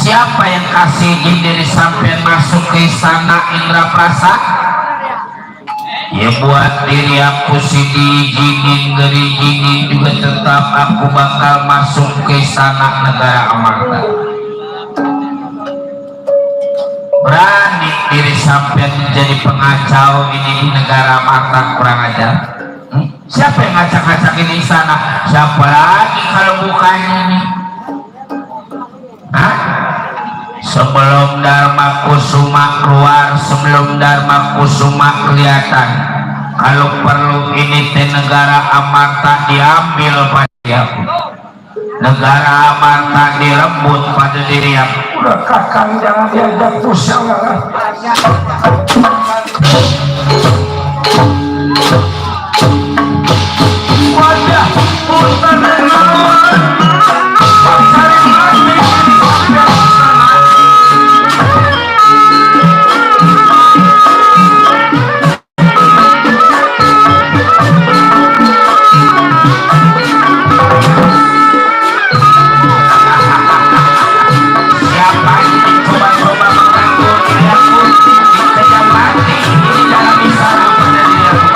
Siapa yang kasih izin diri sampai masuk ke istana Indraprasa? Ya buat diri aku sih diizinin, diizinin juga tetap aku bakal masuk ke istana negara Amarta. Berani diri sampai menjadi pengacau ini di negara Amarta, kurang ajar. Siapa yang ngacak-ngacakin di sana? Siapa lagi kalau bukan ini? Hah? Sebelum Dharma Kusuma keluar, sebelum Dharma Kusuma kelihatan, kalau perlu ini teh negara Amarta diambil pada aku, negara Amarta direbut pada diri aku. Udah kakang jangan diajak pusing. Wajah punten lawan cari mati siapa ini coba-coba mengganggu diri aku dikejar mati di dalam istana pada diri aku.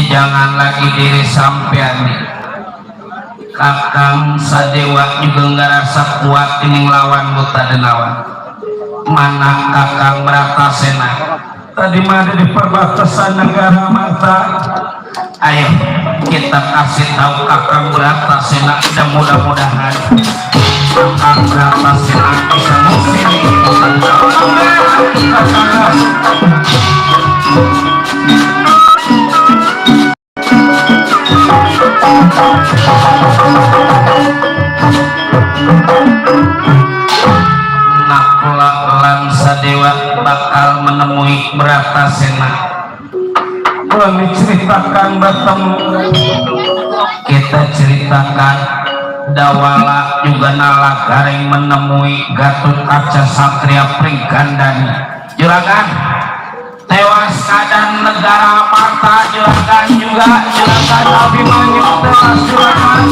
Jangan lagi diri sampean kakang sadewa juga nggak rasa kuat ini ngelawan buta denawan. Mana kakang Bratasena tadi mana di perbatasan negara mata. Ayo kita kasih tahu kakang Bratasena dan mudah-mudahan kakang Bratasena bisa musim Nakula Sadewa bakal menemui Bratasena. Kami ceritakan bertemu, kita ceritakan Dawala juga Nala Garing menemui Gatot Kaca Satria Pringgandani. Juragan tewas keadaan negara Amarta, juragan juga juragan Abimanyu tewas juragan.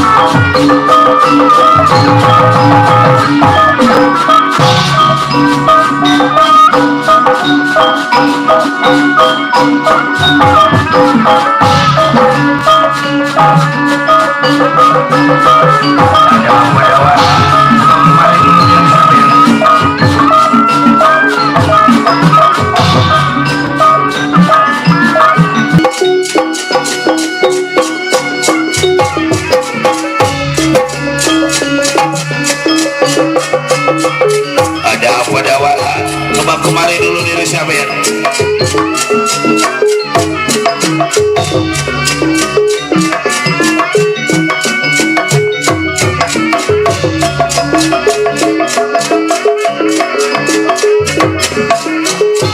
sabar.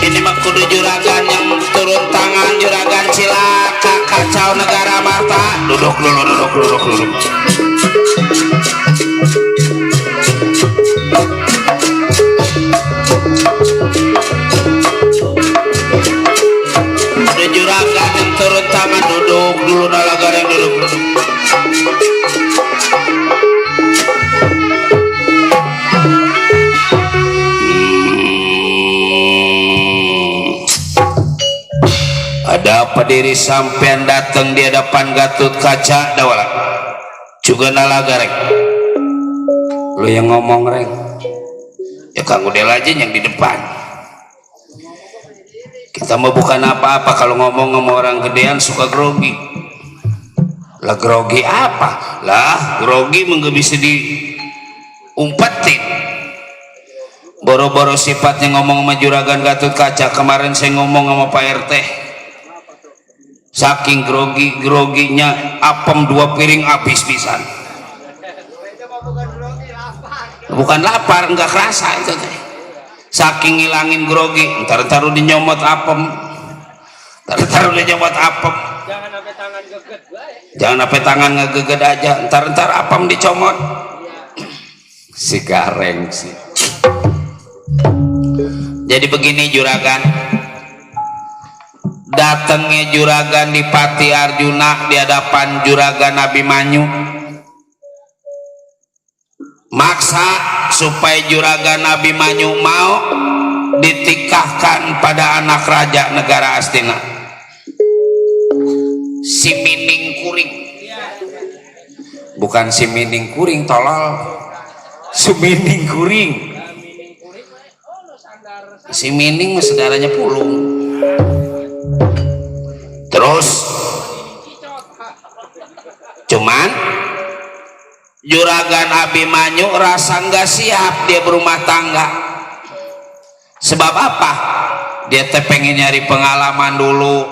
Ini mah kudu juragan yang turun tangan, juragan cilaka kacau negara mata. Duduk dulu, duduk, duduk, duduk. Ada juragan yang turun tangan, duduk dulu, nalagar yang duduk, duduk. Ada apa diri sampean datang di hadapan Gatot Kaca dawala juga nalaga rek lu yang ngomong rek ya Kang Udel aja yang di depan kita mau bukan apa-apa kalau ngomong sama orang gedean suka grogi lah grogi apa lah grogi mah bisa diumpetin boro-boro sifatnya ngomong sama juragan Gatot Kaca kemarin saya ngomong sama Pak RT saking groginya apem 2 piring habis pisan bukan lapar enggak kerasa itu teh saking ngilangin grogi ntar udah nyomot apem ntar udah nyomot apem jangan sampai tangan ngegeged aja ntar apem dicomot si gareng sih jadi begini juragan datangnya juragan di Pati Arjuna di hadapan juragan Abimanyu maksa supaya juragan Abimanyu mau ditikahkan pada anak raja negara Astina si Mining Kuring bukan si Mining Kuring tolol si Mining Kuring si Mining saudaranya Pulung terus cuman juragan Abimanyu rasa nggak siap dia berumah tangga sebab apa dia teh pengen nyari pengalaman dulu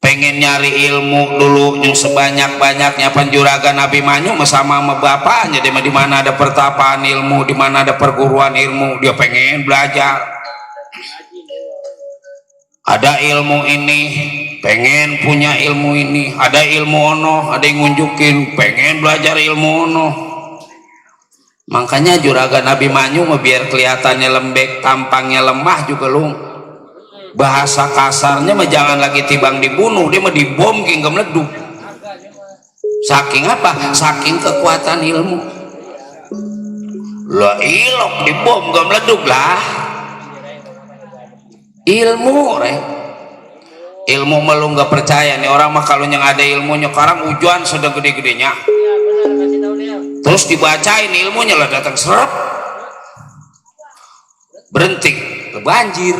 pengen nyari ilmu dulu yang sebanyak-banyaknya penjuragan Abimanyu sama bapaknya di mana ada pertapaan ilmu di mana ada perguruan ilmu dia pengen belajar ada ilmu ini pengen punya ilmu ini ada ilmu ono ada yang ngunjukin pengen belajar ilmu ono makanya juragan Abimanyu biar kelihatannya lembek tampangnya lemah juga lu bahasa kasarnya mah jangan lagi tibang dibunuh dia mah dibom hingga meleduk saking apa saking kekuatan ilmu lah ilok dibom gak meleduk lah ilmu ilmu malu nggak percaya nih orang mah kalau yang ada ilmunya sekarang ujuan sudah gede-gedenya terus dibacain ilmunya lah datang serap berhenti banjir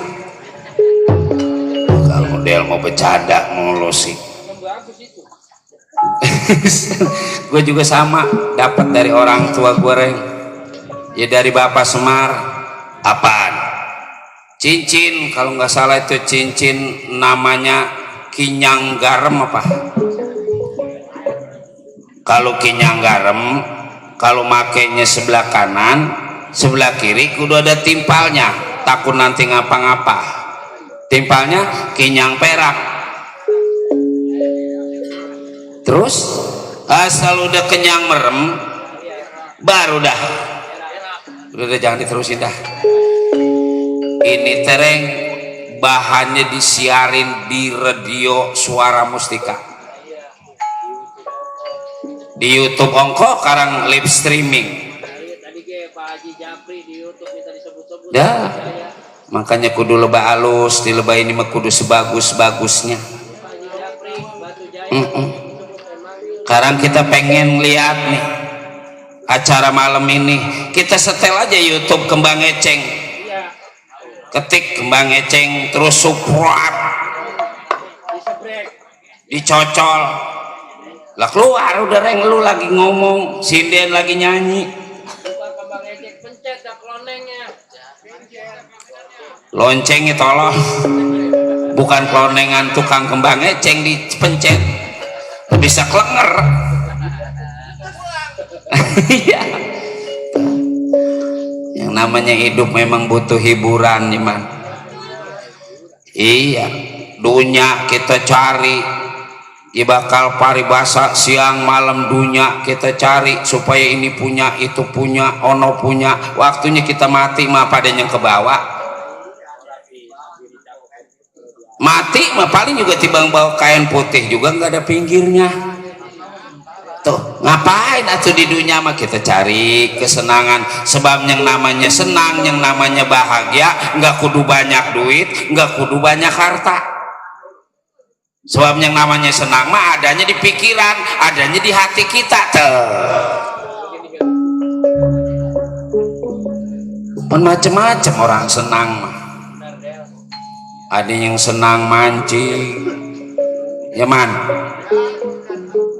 kalau model mau bercanda mulu sih gue juga sama dapat dari orang tua gue reng ya dari Bapak Semar apaan cincin kalau nggak salah itu cincin namanya kinyang garam apa kalau kinyang garam kalau makainya sebelah kanan sebelah kiri kudu ada timpalnya takut nanti ngapa-ngapa timpalnya kinyang perak terus asal udah kenyang merem baru dah udah jangan diterusin dah ini tereng bahannya disiarin di radio Suara Mustika di YouTube ongko karang live streaming dah makanya kudu lebah halus di lebah ini mah kudu sebagus-bagusnya sekarang kita pengen lihat nih acara malam ini kita setel aja YouTube Kembang Eceng ketik Kembang Eceng terus subscribe dicocol lah keluar udah reng lu lagi ngomong sinden lagi nyanyi loncengnya tolong bukan klonengan tukang kembang eceng dipencet bisa klenger. Iya, yang namanya hidup memang butuh hiburan Iman. Iya, dunia kita cari ya bakal paribasa siang malam, dunia kita cari supaya ini punya itu punya ono punya, waktunya kita mati mah pada yang ke bawah mati mah paling juga tibang bawa kain putih juga nggak ada pinggirnya tuh. Ngapain atuh di dunia mah kita cari kesenangan, sebab yang namanya senang yang namanya bahagia nggak kudu banyak duit nggak kudu banyak harta. Sebab yang namanya senang mah adanya di pikiran, adanya di hati kita tuh. Macam-macam orang senang mah. Ada yang senang mancing, ya man.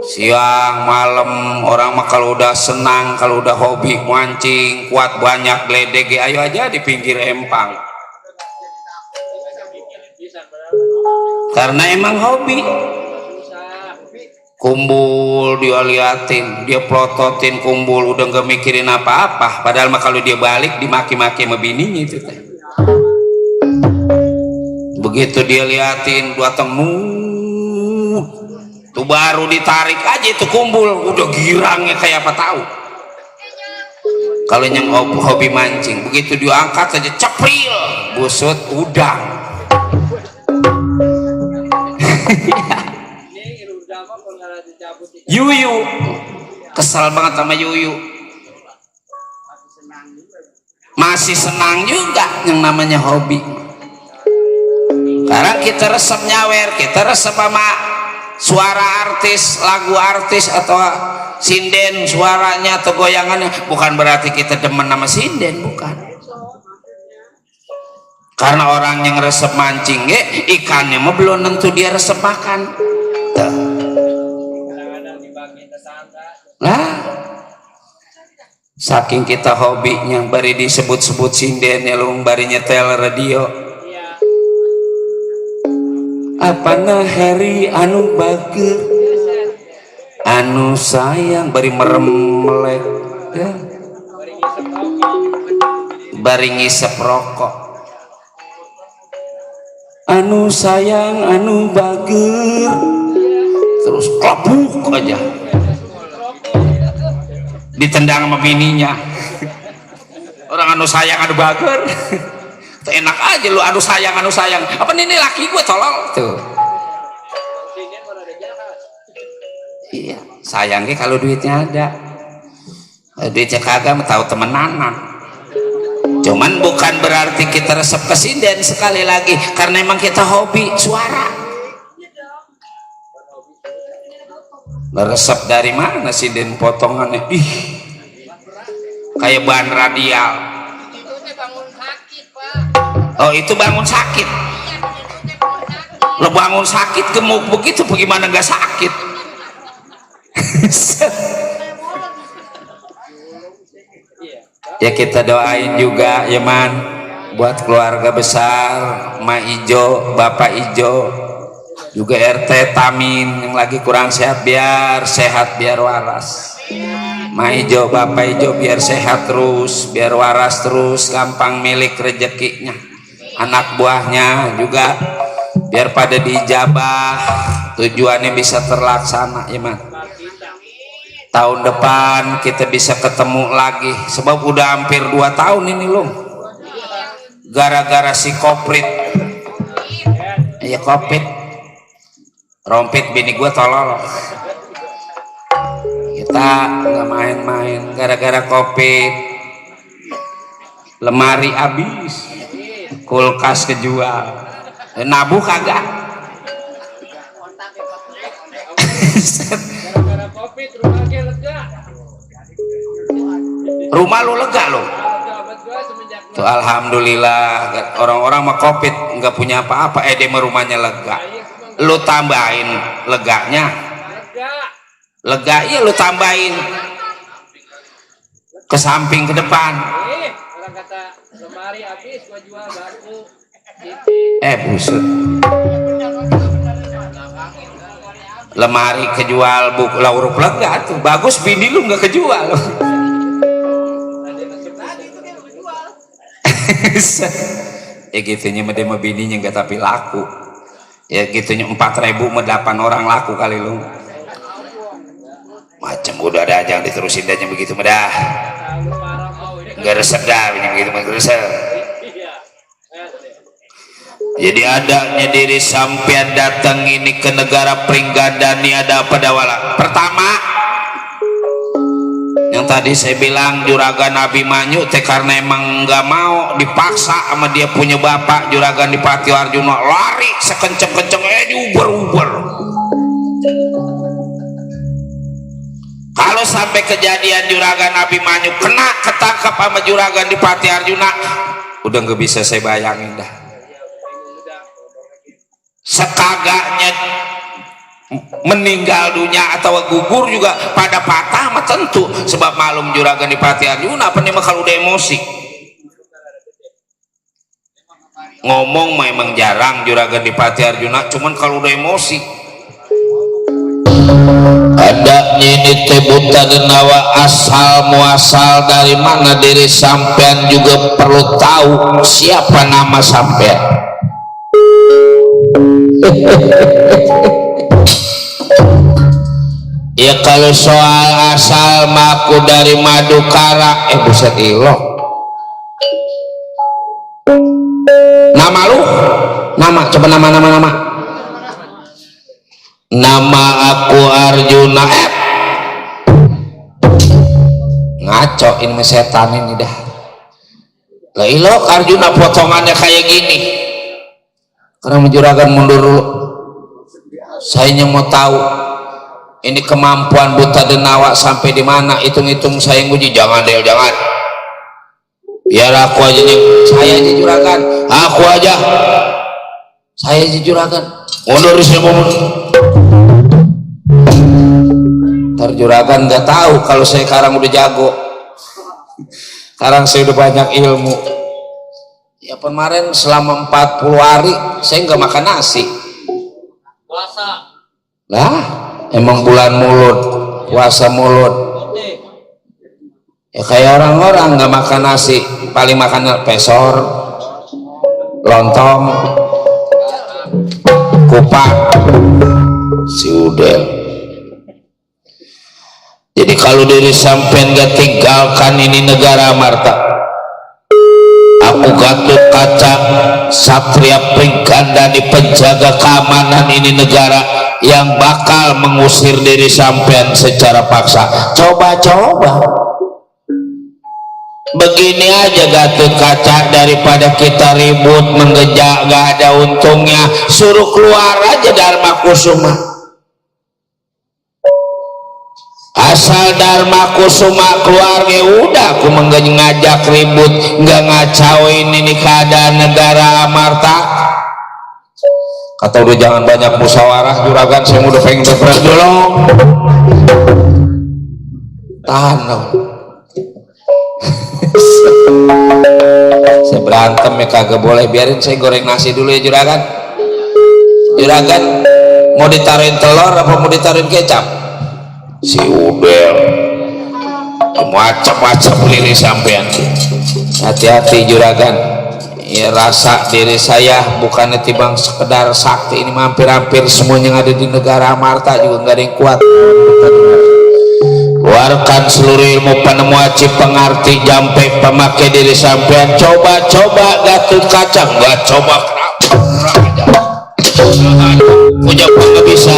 Siang malam orang mah kalau udah senang, kalau udah hobi mancing, kuat banyak geledek, ayo aja di pinggir empang. Karena emang hobi. Kumpul dia liatin, dia plototin kumpul udah nggak mikirin apa-apa. Padahal mah kalau dia balik dimaki-maki sama bininya itu teh. Begitu dia liatin dua temu, tuh baru ditarik aja itu kumpul udah girangnya kayak apa tahu. Kalau yang hobi mancing, begitu dia angkat saja cepril, busut udang. Yuyu kesal banget sama Yuyu, masih senang juga yang namanya hobi. Karena kita resep nyawer, kita resep sama suara artis, lagu artis atau sinden suaranya atau goyangannya, bukan berarti kita demen sama sinden, bukan. Karena orang yang resep mancing ikannya mah belum tentu dia resep makan. Lah, saking kita hobinya bari disebut-sebut sinden ya lu bari nyetel radio. Apana hari anu bager anu sayang bari merem melek ya. Bari ngisep rokok anu sayang anu bager terus klapuk aja ditendang sama bininya. Orang anu sayang anu bager enak aja lu anu sayang apa ini laki gue tolol tuh. Iya sayangnya kalau duitnya ada, duitnya kagak tahu temenanan. Cuman bukan berarti kita resep ke sinden, sekali lagi karena emang kita hobi suara. Resep dari mana sinden potongannya? Ih, kayak bahan radial. Oh itu bangun sakit. Lo bangun sakit gemuk begitu, bagaimana nggak sakit? Ya kita doain juga ya man, buat keluarga besar, Ma Ijo, Bapak Ijo, juga RT Tamin yang lagi kurang sehat biar sehat biar waras. Ma Ijo, Bapak Ijo biar sehat terus, biar waras terus, gampang milik rezekinya. Anak buahnya juga biar pada dijabah, tujuannya bisa terlaksana ya man. Tahun depan kita bisa ketemu lagi, sebab udah hampir 2 tahun ini loh, gara-gara si koprit. Iya koprit rompit bini gua tolol. Kita nggak main-main gara-gara kopit. Lemari habis, kulkas kejual, nabuh kagak. Rumah lu lega lo tuh, alhamdulillah. Orang-orang mah covid nggak punya apa-apa, demo rumahnya lega, lu tambahin leganya lega, iya lu tambahin ke samping ke depan. Orang kata lemari habis gua jual bangku. Buset. Lemari kejual, buku lauruk lega tuh bagus, bini lu nggak kejual. Ya gitunya mah dia mah bininya nggak tapi laku. Ya gitunya 4.000 mah 8 orang laku kali lu. Macam udah ada aja yang diterusin aja begitu mudah. Nggak resep dah ini begitu mah resep. Jadi adanya diri sampean datang ini ke negara Pringgadani ada apa dawala? Pertama, yang tadi saya bilang Juragan Abimanyu teh karena emang nggak mau dipaksa sama dia punya bapak Juragan Dipati Arjuna, lari sekenceng-kenceng diuber-uber. Kalau sampai kejadian Juragan Abimanyu kena ketangkap sama Juragan Dipati Arjuna, udah nggak bisa saya bayangin dah. Sekagaknya meninggal dunia atau gugur juga pada patah mah tentu, sebab malum Juragan Dipati Arjuna apa nih mah kalau udah emosi ngomong mah emang jarang Juragan Dipati Arjuna, cuman kalau udah emosi adanya ini teh buta denawa asal muasal dari mana diri sampean juga perlu tahu siapa nama sampean. Ya kalau soal asal maku dari Madukara, buset ilok. Nama lu? Nama, coba nama. Nama aku Arjuna. Ngaco ini setan ini dah. Lah ilok Arjuna potongannya kayak gini. Karena Juragan mundur dulu. Saya yang mau tahu ini kemampuan buta denawa sampai di mana, hitung-hitung saya nguji. Jangan Del, jangan. Biar aku aja nih, saya aja Juragan. Aku aja. Saya aja Juragan. Mundur sih mundur. Ntar Juragan nggak tahu kalau saya sekarang udah jago. Sekarang saya udah banyak ilmu. Ya kemarin selama 40 hari saya nggak makan nasi. Puasa. Lah, emang bulan mulut, puasa mulut. Ya kayak orang-orang nggak makan nasi, paling makan pesor, lontong, kupat, si udel. Jadi kalau diri sampean nggak tinggalkan ini negara Marta. Aku Gatot Kaca Satria Pringgadani penjaga keamanan ini negara yang bakal mengusir diri sampean secara paksa. Coba-coba begini aja Gatot Kaca, daripada kita ribut menggejak gak ada untungnya, suruh keluar aja Dharma Kusuma. Asal Dharma Kusuma keluarga udah aku ngajak ribut, nggak ngacauin ini keadaan negara Amarta. Kata udah jangan banyak musyawarah Juragan, saya udah pengen berperan dulu. Tahan dong. Saya berantem ya kagak boleh, biarin saya goreng nasi dulu ya Juragan. Juragan mau ditaruhin telur apa mau ditaruhin kecap? Si udel macam-macam diri sampean. Hati-hati Juragan, ya rasa diri saya bukannya timbang sekedar sakti, ini hampir-hampir semuanya yang ada di negara Amarta juga nggak ada yang kuat. Keluarkan seluruh ilmu penemu aci pengerti jampe pemakai diri sampean. Coba-coba Gatot Kaca, nggak coba punya pun nggak bisa.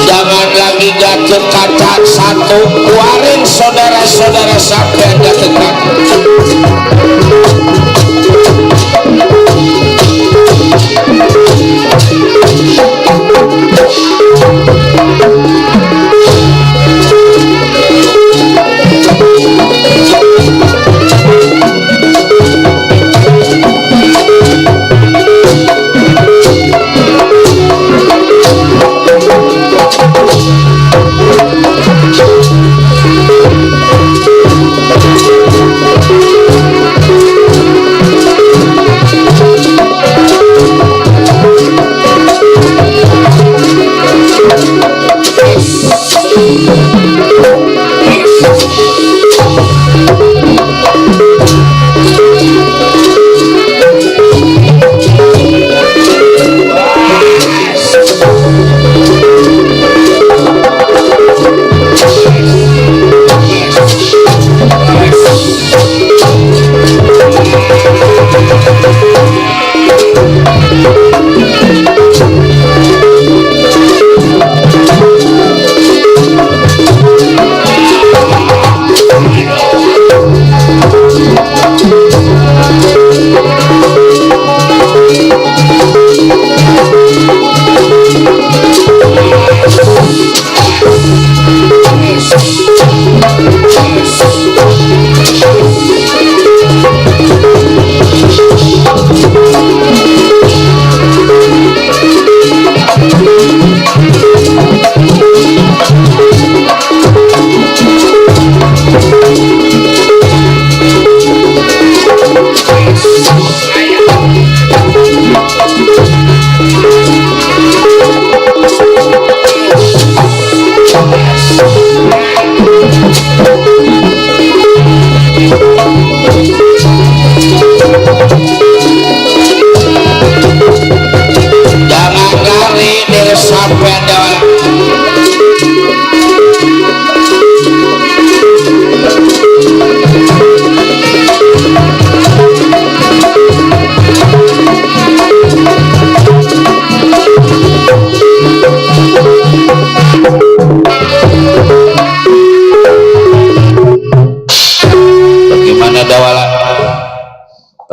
Jangan lagi Gatot Kaca satu, keluarin saudara-saudara sampean Gatot Kaca.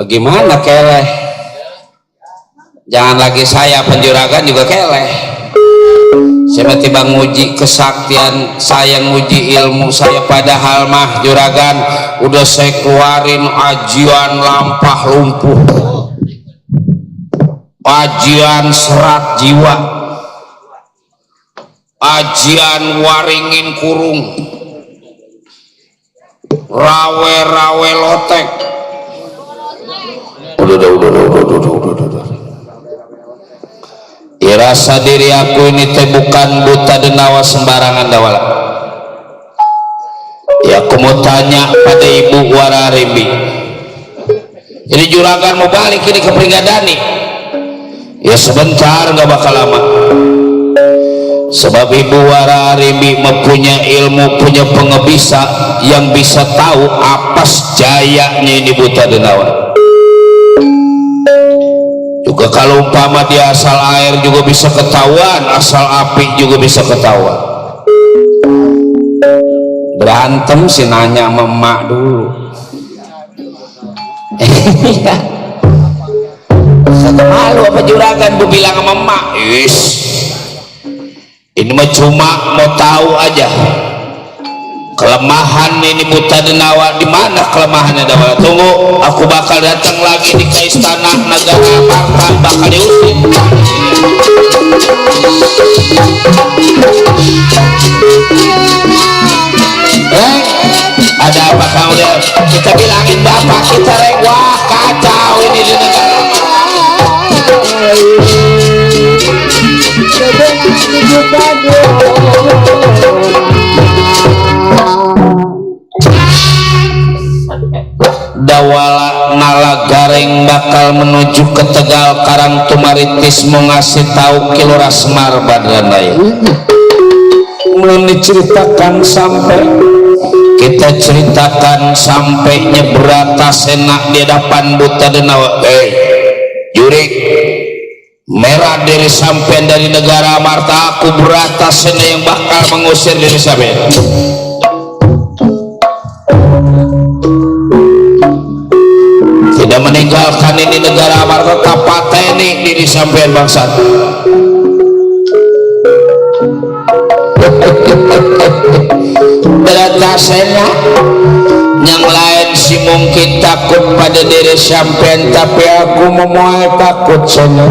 Bagaimana keleh? Jangan lagi saya penjuragan juga keleh. Saya tiba nguji kesaktian, saya nguji ilmu saya, padahal mah juragan udah saya keluarin ajian lampah lumpuh, ajian serat jiwa, ajian waringin kurung, rawe-rawe lotek. Udah. Irasa diri aku ini teh bukan buta denawa sembarangan dawala. Ya aku mau tanya pada Ibu Wararimbi. Jadi juragan mau balik ini ke Pringgadani. Ya sebentar, gak bakal lama. Sebab Ibu Wararimbi mempunyai ilmu, punya pengebisa yang bisa tahu apa jayanya ini buta denawa. Juga kalau umpama dia asal air juga bisa ketahuan, asal api juga bisa ketahuan. Berantem sih nanya sama emak dulu. Malu apa juragan bu bilang sama emak? Ini mah cuma mau tahu aja kelemahan ini buta denawa. Di mana kelemahannya dawala? Tunggu, aku bakal datang lagi di ke istana negara Amarta, bakal diusir. Ada apa kau deh? Kita bilangin bapak kita rek, wah kacau ini di negara Dawala nala gareng bakal menuju ke Tegal Karang Tumaritis, mau ngasih tahu Kilora Semar Badranaya. Mulai diceritakan sampai kita ceritakan sampai nyebrata senak di hadapan buta denawa. Jurik merah diri sampean dari negara Amarta, aku berata sena yang bakal mengusir diri sampean. Tidak meninggalkan ini negara Amarta, kapateni diri sampean bangsa. Berata sena yang lain si mungkin takut pada diri sampean, tapi aku memuai takut sana.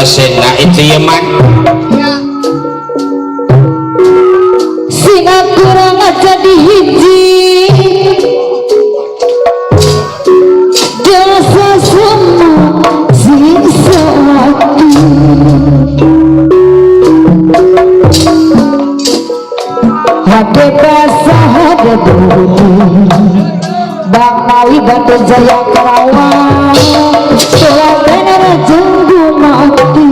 Sena itu Yaman Singapura ngaca di hiji dosa semua siksa hati hati basah hati budi Bang Mawi Batu Jaya Kerawang telah benar jenggu mati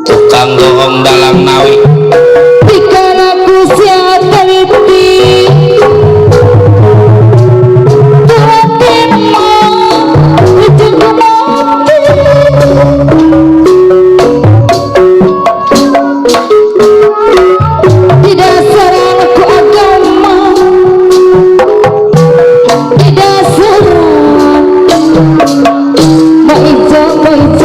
tukang bohong dalam nawi pikan aku siap teliti tuatin mau jenggu mati di dasaran ku agama di dasaran maijo agama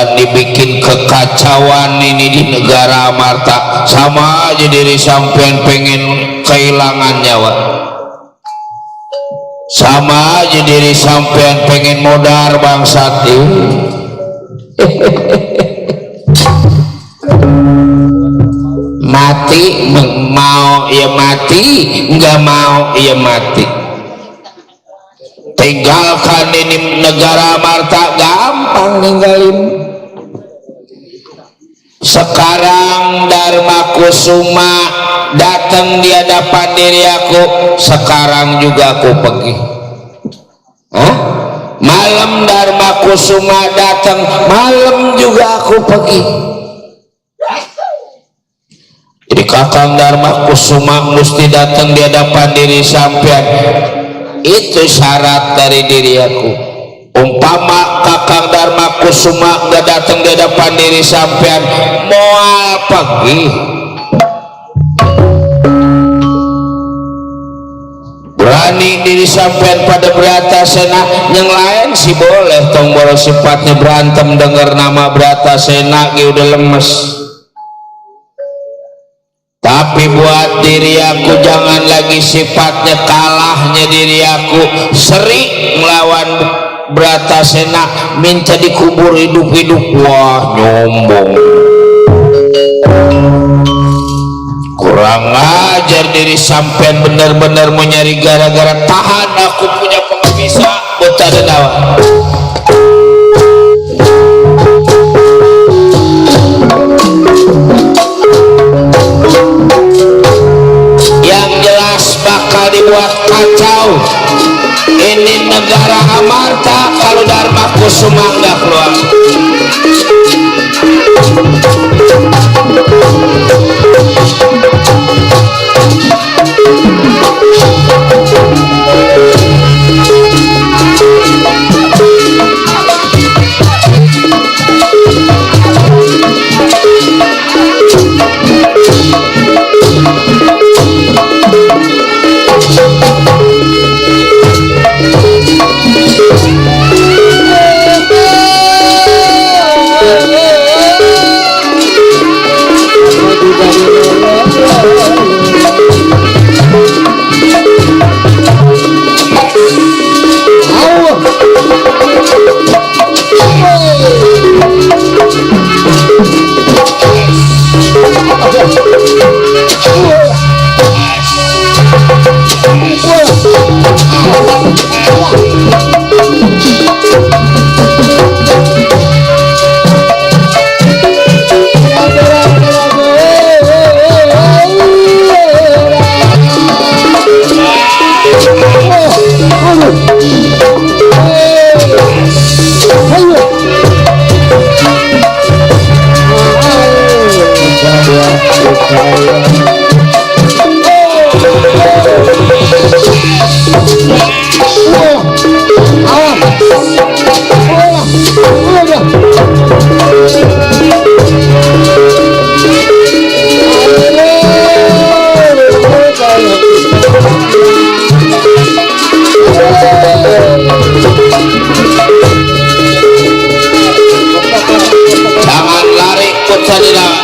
berani bikin kekacauan ini di negara Amarta, sama aja diri sampean pengen kehilangan nyawa, sama aja diri sampean pengen modar bangsat ini. Mati mau ya mati, nggak mau ya mati. Tinggalkan ini negara Amarta, gampang ninggalin. Sekarang Dharma Kusuma datang di hadapan diri aku, sekarang juga aku pergi. Hah? Malam Dharma Kusuma datang, malam juga aku pergi. Jadi Kakang Dharma Kusuma mesti datang di hadapan diri sampean. Itu syarat dari diri aku. Umpama Kakang Dharma Kusuma gak datang di hadapan diri sampean, moal pergi. Berani diri sampean pada Bratasena, yang lain sih boleh tong boros sifatnya berantem dengar nama Bratasena ge udah lemes. Tapi buat diri aku jangan lagi sifatnya kalahnya diri aku, sering melawan Bratasena, minta dikubur hidup-hidup. Wah, nyombong, kurang ajar diri sampean, bener-bener mau nyari gara-gara. Tahan, aku punya pengabisa buat ada dawa. Yang jelas bakal dibuat kacau ini negara Amarta kalau Dharma Kusuma nggak keluar. Jangan lari kota di dalam.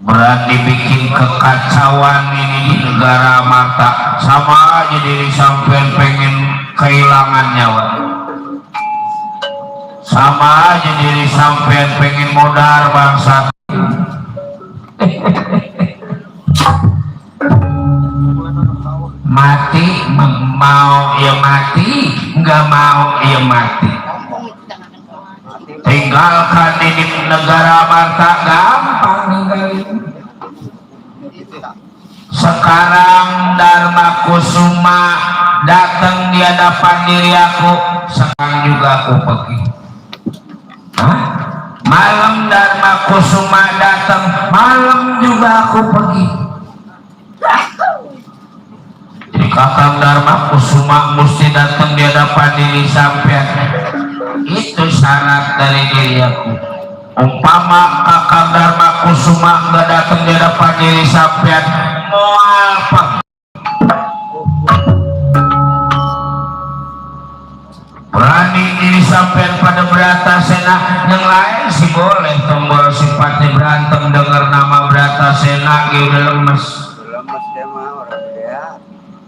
Berani bikin kekacauan ini di negara Amarta, sama aja diri sampean pengen kehilangan nyawa, sama aja diri sampean pengen modar bangsa. Mati mau ya mati, nggak mau ya mati. Tinggalkan ini negara Amarta, gampang ninggalin. Sekarang Dharma Kusuma datang di hadapan diri aku, sekarang juga aku pergi. Hah? Malam Dharma Kusuma datang, malam juga aku pergi. Jadi Kakang Dharma Kusuma mesti datang di hadapan diri sampean. Itu syarat dari diri aku. Umpama Kakang Dharma Kusuma nggak datang di hadapan diri sampean, mau apa? Berani diri sampean pada Bratasena, yang lain sih boleh tombol sifatnya berantem dengar nama Bratasena udah lemes.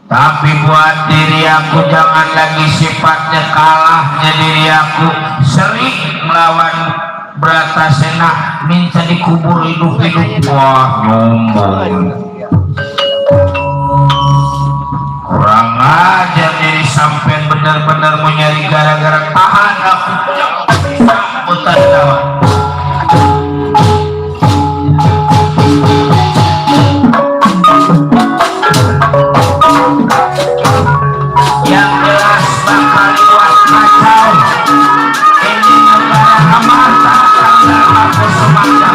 Tapi buat diri aku jangan lagi sifatnya kalahnya diri aku sering melawan Bratasena, minta dikubur hidup-hidup. Wah, nyombong. Kurang ajar diri sampean benar-benar mau nyari gara-gara. Tahan aku sambutan dawa. Yang jelas bakal lewat kacau. Ini negara amata karena aku semacam.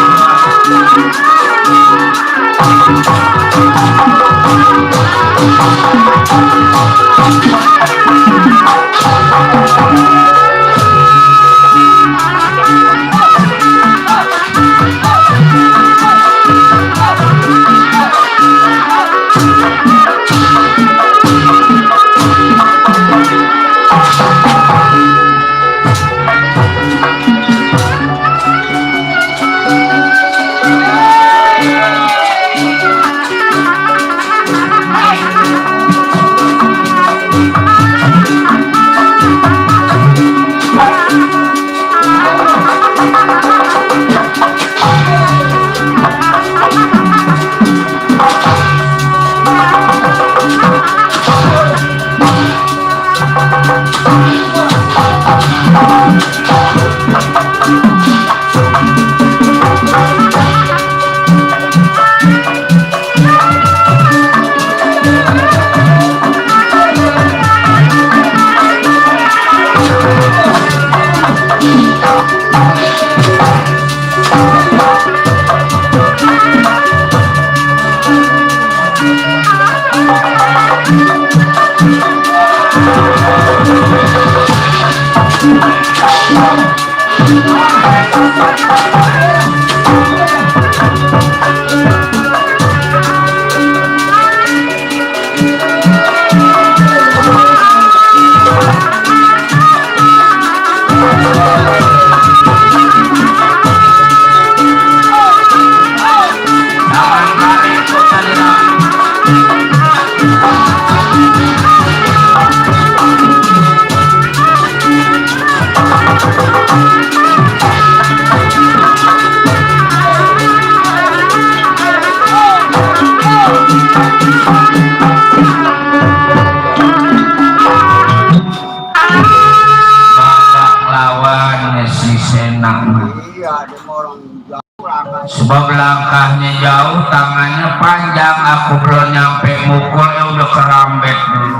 Sebab langkahnya jauh, tangannya panjang, aku belum nyampe mukul udah kerambet dulu.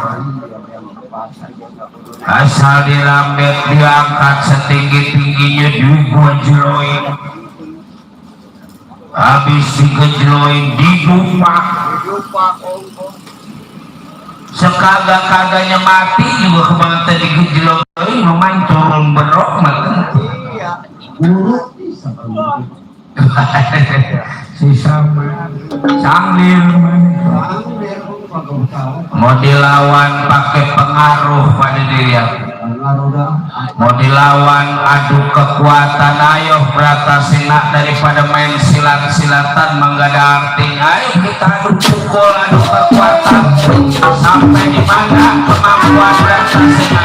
Asal dirambet diangkat setinggi-tingginya digojloin. Habis digojloin didupak. Sekagak-kagaknya mati juga kebangetan digojloin, lumayan turun berok makan. Si sama Sanglil mau dilawan pakai pengaruh pada diri aku, mau dilawan adu kekuatan. Ayo Bratasena, daripada main silat-silatan menggada artinya. Ayo kita adu pukul, adu kekuatan sampai di mana kemampuan Bratasena.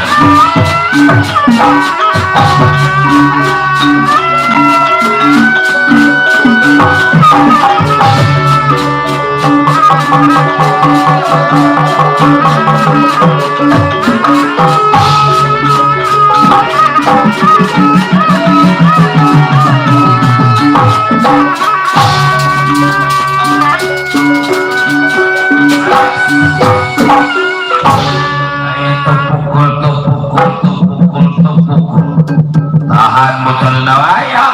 Tahan betul nawaya.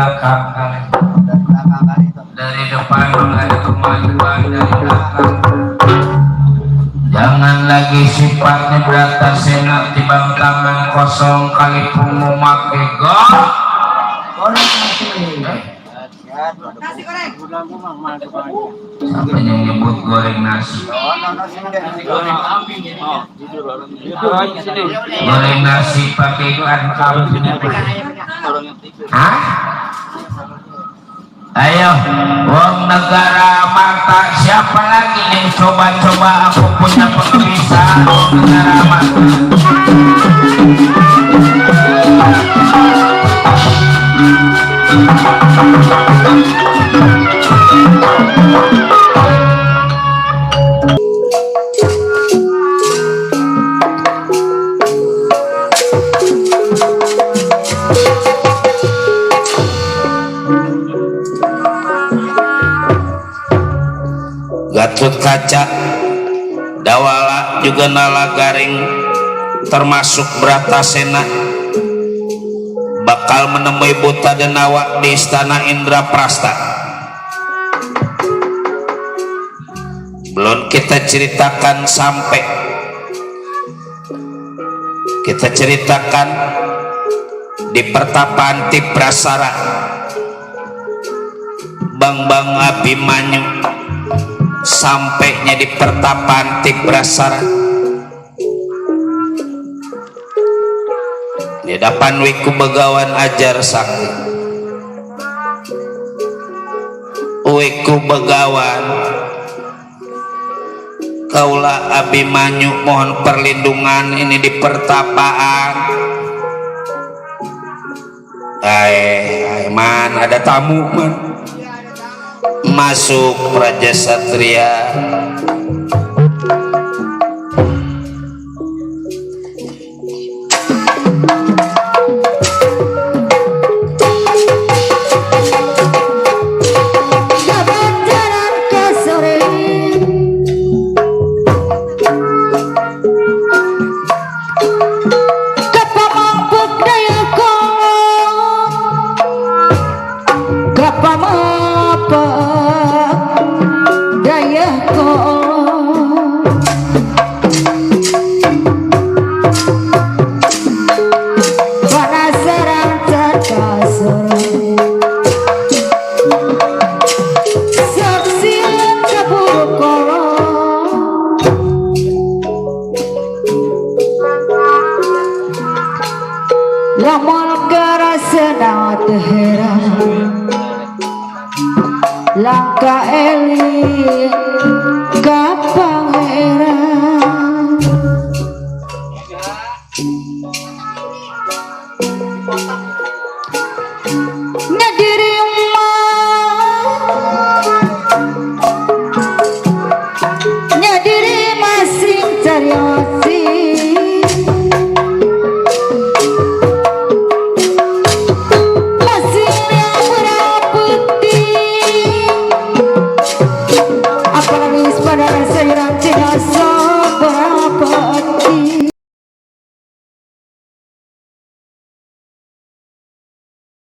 belakang kali. Dari depan ada kemajuan dari belakang. Jangan lagi sifatnya Bratasena tibang tangan kosong kali mau make gol. Sampai yang nyebut goreng nasi. Goreng nasi pakai ikan kambing. Hah? Ayo, wong negara mata siapa lagi yang coba-coba aku punya pengebisa wong negara mata. Gatot Kaca Dawala juga Nala Garing termasuk Bratasena bakal menemui Buta Denawa di Istana Indraprasta. Belum kita ceritakan sampai kita ceritakan di pertapaan Tiprasara Bang Abimanyu sampainya di pertapaan Tiprasara di depan wiku begawan ajar sakti wiku begawan kaula Abimanyu mohon perlindungan ini di pertapaan. Man ada tamu man masuk Raja Satria. Langkah eling kapang era